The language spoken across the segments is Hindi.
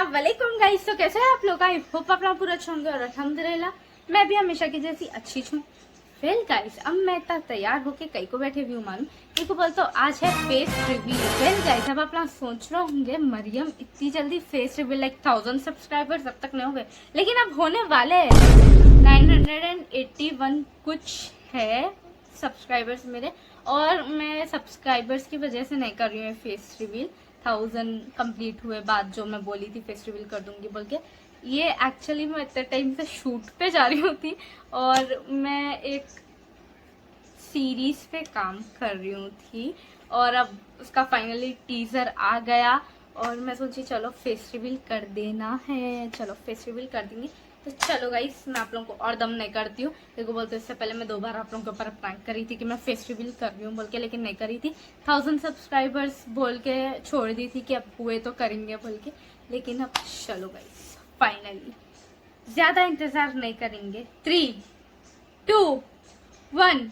अस्सलाम वालेकुम गाइस। तो कैसे हैं आप लोग? आई होप आप लोग पूरा अच्छे होंगे और अल्हम्दुलिल्लाह मैं भी हमेशा की जैसी अच्छी हूँ। वेल गाइस, अब मैं इतना तैयार होके कई को बैठे हुई हूँ मालूम कई को बोलते हो आज है फेस रिवील। वेल गाइस, अब आप लोग सोच रहे होंगे मरियम इतनी जल्दी फेस रिवील, लाइक 1000 सब्सक्राइबर्स अब तक नहीं हो गए, लेकिन अब होने वाले 981 कुछ है सब्सक्राइबर्स मेरे। और मैं सब्सक्राइबर्स की वजह से नहीं कर रही हूँ फेस रिवील। 1000 कंप्लीट हुए बाद जो मैं बोली थी फेस रिवील कर दूंगी बोल के, ये एक्चुअली मैं इतने टाइम से शूट पे जा रही होती और मैं एक सीरीज पे काम कर रही हूँ थी और अब उसका फाइनली टीजर आ गया और मैं सोची चलो फेस रिवील कर देना है, चलो फेस रिवील कर देंगे। तो चलो गाइस, मैं आप लोगों को और दम नहीं करती हूँ। देखो बोलते इससे पहले मैं 2 बार आप लोगों के ऊपर प्रैंक करी थी कि मैं फेस रिवील कर रही हूँ बोल के, लेकिन नहीं करी थी। 1000 सब्सक्राइबर्स बोल के छोड़ दी थी कि अब हुए तो करेंगे बोल के, लेकिन अब चलो गाइस फाइनली ज्यादा इंतजार नहीं करेंगे। 3, 2, 1।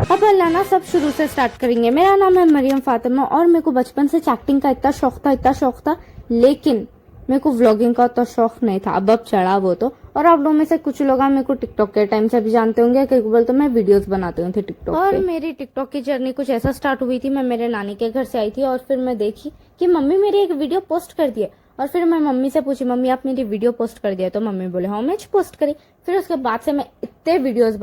अब अल्लाह ना सब शुरू से स्टार्ट करेंगे। मेरा नाम है मरियम फातिमा और मेरे को बचपन से एक्टिंग का इतना शौक था, लेकिन मेरे को व्लॉगिंग का तो शौक नहीं था। अब चढ़ा वो तो। और आप लोगों में से कुछ लोग मेरे को टिकटॉक के टाइम से भी जानते होंगे, कई बोल तो मैं वीडियोस बनाती हूँ टिकटॉक और मेरी टिकटॉक की जर्नी कुछ ऐसा स्टार्ट हुई थी। मैं मेरे नानी के घर से आई थी और फिर मैं देखी कि मम्मी मेरी एक वीडियो पोस्ट कर दी है और फिर मैं मम्मी से पूछी, मम्मी आप मेरी वीडियो पोस्ट कर दिया? तो मम्मी बोले हाँ मैं पोस्ट करी। फिर उसके बाद से मैं इतने वीडियोस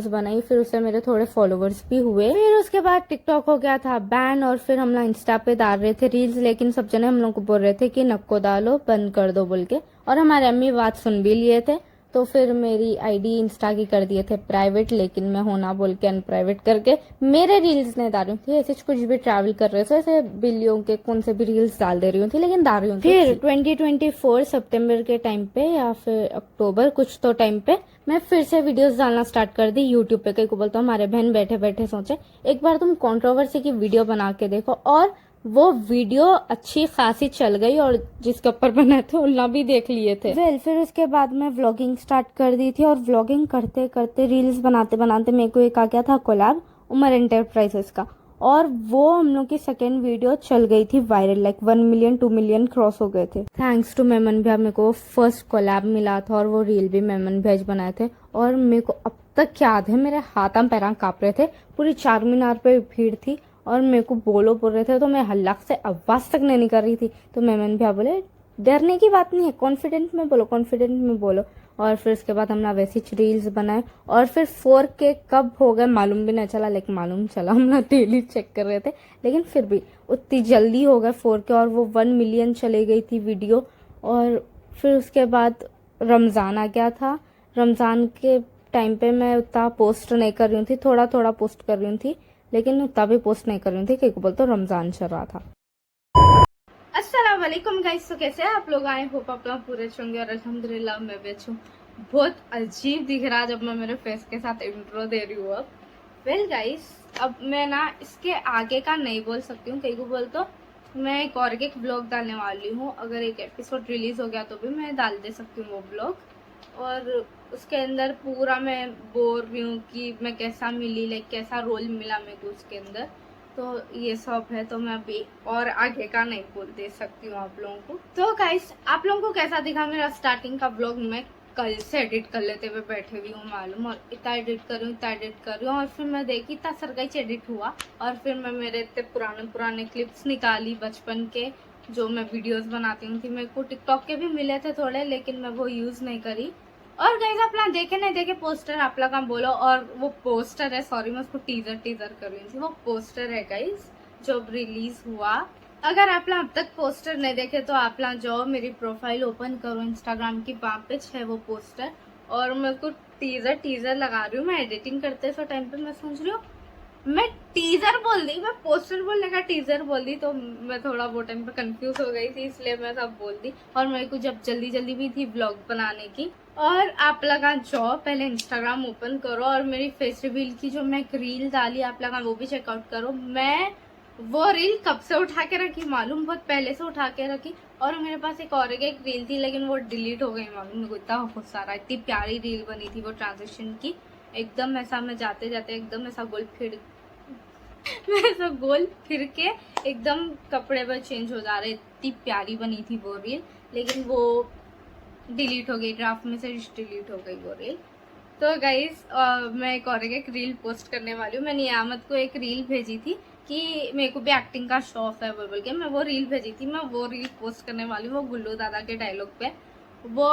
बनाई, फिर उससे मेरे थोड़े फॉलोवर्स भी हुए। फिर उसके बाद टिकटॉक हो गया था बैन और फिर हम लोग इंस्टा पे डाल रहे थे रील्स, लेकिन सब जने हम लोग को बोल रहे थे कि नको डालो, बंद कर दो बोल के। और हमारे अम्मी बात सुन भी लिए थे, तो फिर मेरी आईडी इंस्टा की कर दिए थे प्राइवेट, लेकिन मैं होना बोल के अनप्राइवेट करके मेरे रील्स नहीं डाल रही थी। ऐसे कुछ भी ट्रैवल कर रहे थे, ऐसे बिल्लियों के कौन से भी रील्स डाल दे रही थी, लेकिन डाल रही हूँ। फिर 2024 सितंबर के टाइम पे या फिर अक्टूबर कुछ तो टाइम पे मैं फिर से वीडियोस डालना स्टार्ट कर दी यूट्यूब पे। कई को बोलता हूँ हमारे बहन बैठे बैठे सोचे एक बार तुम कंट्रोवर्सी की वीडियो बना के देखो, और वो वीडियो अच्छी खासी चल गई और जिसके ऊपर बनाए थे उल्ला भी देख लिए थे। फिर उसके बाद मैं व्लॉगिंग स्टार्ट कर दी थी और व्लॉगिंग करते करते रील्स बनाते बनाते मेरे को एक आ गया था कोलैब उमर एंटरप्राइजेस का, और वो हम लोग की सेकेंड वीडियो चल गई थी viral, like 1 million 2 million cross हो गए थे। थैंक्स टू मेमन भैया मेरे को फर्स्ट कोलैब मिला था और वो रील भी मेमन भैया बनाए थे। और मेरे को अब तक याद है मेरे हाथ पैर कांप रहे थे, पूरी चार मीनार पे भीड़ थी और मेरे को बोल रहे थे तो मैं हल्ला से आवाज तक नहीं कर रही थी। तो मेमन भैया बोले डरने की बात नहीं है, कॉन्फिडेंट में बोलो। और फिर उसके बाद हमने वैसी रील्स बनाए और फिर 4K कब हो गए मालूम भी नहीं चला, लेकिन मालूम चला हम ना डेली चेक कर रहे थे, लेकिन फिर भी उतनी जल्दी हो गए 4K और वो 1 मिलियन चले गई थी वीडियो। और फिर उसके बाद रमज़ान आ गया था। रमज़ान के टाइम पे मैं उतना पोस्ट नहीं कर रही थी, थोड़ा थोड़ा पोस्ट कर रही थी, लेकिन उतना भी पोस्ट नहीं कर रही थी क्योंकि बोलते रमज़ान चल रहा था। अस्सलाम वालेकुम गाइस, तो कैसे हैं आप लोग? आए होप आप लोग पूरे अच्छे होंगे और अल्हम्दुलिल्लाह मैं भी अच्छी हूँ। बहुत अजीब दिख रहा जब मैं मेरे फेस के साथ इंट्रो दे रही हूँ अब। वेल गाइस, अब मैं ना इसके आगे का नहीं बोल सकती हूँ, कहीं को बोल तो मैं एक ब्लॉग डालने वाली हूँ। अगर एक एपिसोड रिलीज हो गया तो भी मैं डाल दे सकती हूँ वो ब्लॉग, और उसके अंदर पूरा मैं बोल रही हूँ कि मैं कैसा मिली, लाइक कैसा रोल मिला मेरे को उसके अंदर। तो ये सब है, तो मैं अभी और आगे का नहीं बोल दे सकती हूँ आप लोगों को। तो गाइस, आप लोगों को कैसा दिखा मेरा स्टार्टिंग का व्लॉग? मैं कल से एडिट कर लेते हुए बैठे हुई हूँ मालूम, और इतना एडिट कर रही हूँ और फिर मैं देखी इतना सरगाई एडिट हुआ और फिर मैं मेरे इतने पुराने क्लिप्स निकाली बचपन के जो मैं वीडियोस बनाती हूँ थी। मेरे को टिकटॉक के भी मिले थे थोड़े, लेकिन मैं वो यूज नहीं करी। और गाइस, अपना देखे नहीं देखे पोस्टर आप लोग काम बोलो, और वो पोस्टर है, सॉरी मैं उसको टीजर कर रही थी, वो पोस्टर है गाइस जो रिलीज हुआ। अगर आप लोग अब तक पोस्टर नहीं देखे तो आप लोग जाओ मेरी प्रोफाइल ओपन करो इंस्टाग्राम की, वहाँ पे है वो पोस्टर और मैं उसको टीजर लगा रही हूँ। मैं एडिटिंग करते सो टाइम पे मैं सोच रही हूँ मैं टीजर बोल दी, मैं पोस्टर बोलने का टीजर बोल दी, तो मैं थोड़ा वो टाइम पे कंफ्यूज हो गई थी, इसलिए मैं सब बोल दी। और मेरे को जब जल्दी भी थी व्लॉग बनाने की। और आप लगा जाओ पहले इंस्टाग्राम ओपन करो और मेरी फेस रिवील की जो मैं एक रील डाली आप लगा वो भी चेकआउट करो। मैं वो रील कब से उठा के रखी मालूम, बहुत पहले से उठा के रखी। और मेरे पास एक रील थी लेकिन वो डिलीट हो गई मालूम। मेरे को इतना गुस्सा आ रहा, इतनी प्यारी रील बनी थी वो ट्रांजेक्शन की, एकदम ऐसा मैं जाते जाते एकदम ऐसा गोल फिर के एकदम कपड़े पर चेंज हो जा रहे, इतनी प्यारी बनी थी वो रील। लेकिन वो डिलीट हो गई, ड्राफ्ट में से डिलीट हो गई वो रील। तो गाइज मैं एक रील पोस्ट करने वाली हूँ। मैंने नियामत को एक रील भेजी थी कि मेरे को भी एक्टिंग का शौक है बोल के, मैं वो रील भेजी थी, मैं वो रील पोस्ट करने वाली हूँ। वो गुल्लू दादा के डायलॉग पे वो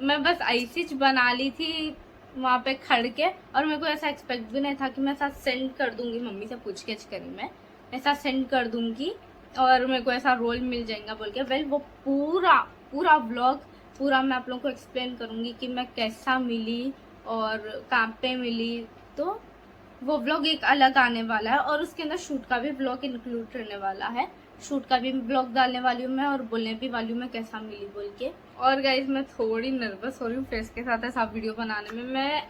मैं बस ऐसी बना ली थी वहां पे खड़ के। और मेरे को ऐसा एक्सपेक्ट भी नहीं था कि मैं ऐसा सेंड कर दूंगी, मम्मी से पूछकेछ करी मैं ऐसा सेंड कर दूंगी और मेरे को ऐसा रोल मिल जाएगा बोल के। वेल वो पूरा व्लॉग पूरा मैं आप लोगों को एक्सप्लेन करूंगी कि मैं कैसा मिली और कहाँ पे मिली। तो वो व्लॉग एक अलग आने वाला है और उसके अंदर शूट का भी व्लॉग इंक्लूड करने वाला है। शूट का भी व्लॉग डालने वाली हूँ मैं और बोलने भी वाली हूँ मैं कैसा मिली बोल के। और गाइज मैं थोड़ी नर्वस हो रही हूँ फेस के साथ ऐसा वीडियो बनाने में। मैं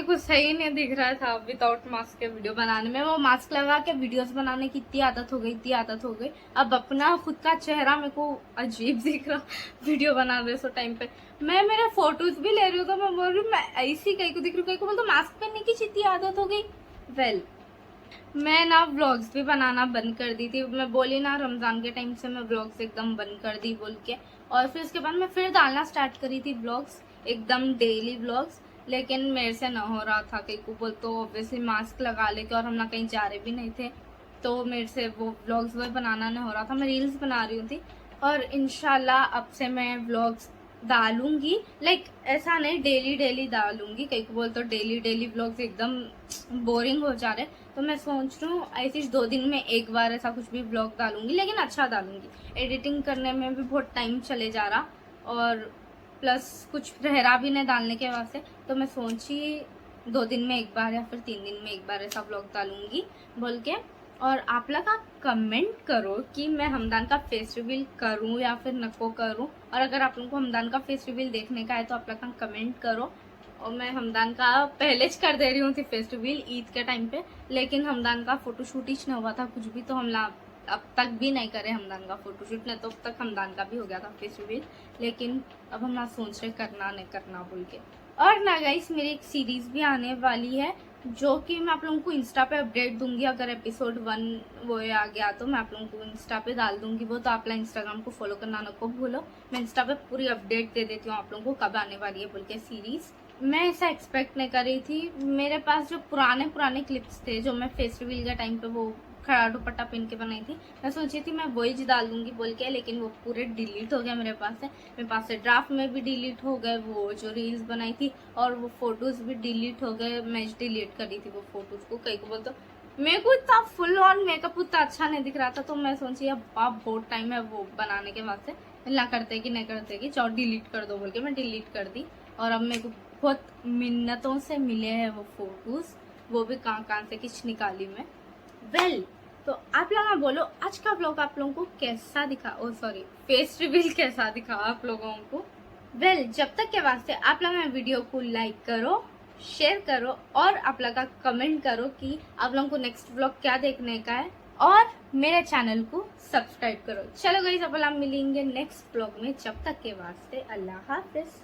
कुछ सही नहीं दिख रहा था विदाउट मास्क के वीडियो बनाने में। वो मास्क लगा के वीडियोस बनाने की इतनी आदत हो गई। अब अपना खुद का चेहरा मेरे को अजीब दिख रहा वीडियो बना रहे सो टाइम पे। मैं मेरे फोटोज भी ले रही हूँ तो मैं बोल रही हूँ मैं ऐसी कहीं को दिख रही हूँ, कहीं को बोल तो मास्क पहनने की जितनी आदत हो गई। वेल मैं ना व्लॉग्स भी बनाना बंद कर दी थी। मैं बोली ना रमजान के टाइम से मैं व्लॉग्स एकदम बंद कर दी बोल के। और फिर उसके बाद मैं फिर डालना स्टार्ट करी थी व्लॉग्स, एकदम डेली व्लॉग्स। लेकिन मेरे से ना हो रहा था, कहीं को बोल तो ऑब्वियसली मास्क लगा लेके और हम ना कहीं जा रहे भी नहीं थे तो मेरे से वो व्लॉग्स वो बनाना नहीं हो रहा था। मैं रील्स बना रही थी और इंशाल्लाह अब से मैं व्लॉग्स डालूंगी। लाइक ऐसा नहीं डेली डालूंगी, कहीं को बोल तो डेली व्लॉग्स एकदम बोरिंग हो जा रहे। तो मैं सोच रही हूँ ऐसी 2 दिन में एक बार ऐसा कुछ भी व्लॉग डालूंगी, लेकिन अच्छा डालूंगी। एडिटिंग करने में भी बहुत टाइम चले जा रहा और प्लस कुछ रह भी नहीं डालने के वास्ते। तो मैं सोची 2 दिन में एक बार या फिर 3 दिन में एक बार ऐसा व्लॉग डालूंगी बोल के। और आप लोग कमेंट करो कि मैं हमदान का फेस रिवील करूं या फिर नको करूं। और अगर आप लोगों को हमदान का फेस रिवील देखने का है तो आप लोग कमेंट करो। और मैं हमदान का पहले कर दे रही हूँ थी फेस रिवील ईद के टाइम पे, लेकिन हमदान का फोटोशूट ही नहीं हुआ था कुछ भी, तो हम अब तक भी नहीं करे हमदान का फोटोशूट। नहीं तो अब तक हमदान का भी हो गया था फेस रिवील, लेकिन अब हम ना सोच रहे करना नहीं करना बोल के। और ना गाइस मेरी एक सीरीज भी आने वाली है जो कि मैं आप लोगों को इंस्टा पे अपडेट दूंगी। अगर एपिसोड 1 वो आ गया तो मैं आप लोगों को इंस्टा पे डाल दूंगी वो। तो आप लोग इंस्टाग्राम को फॉलो करना न को भूलो। मैं इंस्टा पे पूरी अपडेट दे देती हूँ आप लोगों को कब आने वाली है बोल के सीरीज। मैं ऐसा एक्सपेक्ट नहीं कर रही थी। मेरे पास जो पुराने क्लिप्स थे जो मैं फेस रिवील के टाइम पे वो खड़ा दुपट्टा पहन के बनाई थी, मैं सोची थी मैं वही डाल दूंगी बोल के, लेकिन वो पूरे डिलीट हो गया मेरे पास से। मेरे पास से ड्राफ्ट में भी डिलीट हो गए वो जो रील्स बनाई थी, और वो फोटोज भी डिलीट हो गए। मैं डिलीट करी थी वो फोटोज को, कहीं को बोल तो मेरे को इतना फुल ऑन मेकअप उतना अच्छा नहीं दिख रहा था। तो मैं सोची अब आप बहुत टाइम है वो बनाने के वास्ते, ना करते कि नहीं करते कि चाहो डिलीट कर दो बोल के मैं डिलीट कर दी। और अब मेरे को बहुत मिन्नतों से मिले हैं वो फोटोज, वो भी कहाँ से किच निकाली मैं। वेल तो आप लोग बोलो आज का व्लॉग आप लोगों को कैसा दिखा, ओ सॉरी फेस रिवील कैसा दिखा आप लोगों को। वेल जब तक के वास्ते आप लोग वीडियो को लाइक करो, शेयर करो और आप लोग का कमेंट करो कि आप लोगों को नेक्स्ट व्लॉग क्या देखने का है, और मेरे चैनल को सब्सक्राइब करो। चलो गाइस अब हम मिलेंगे नेक्स्ट व्लॉग में, जब तक के वास्ते अल्लाह हाफिज।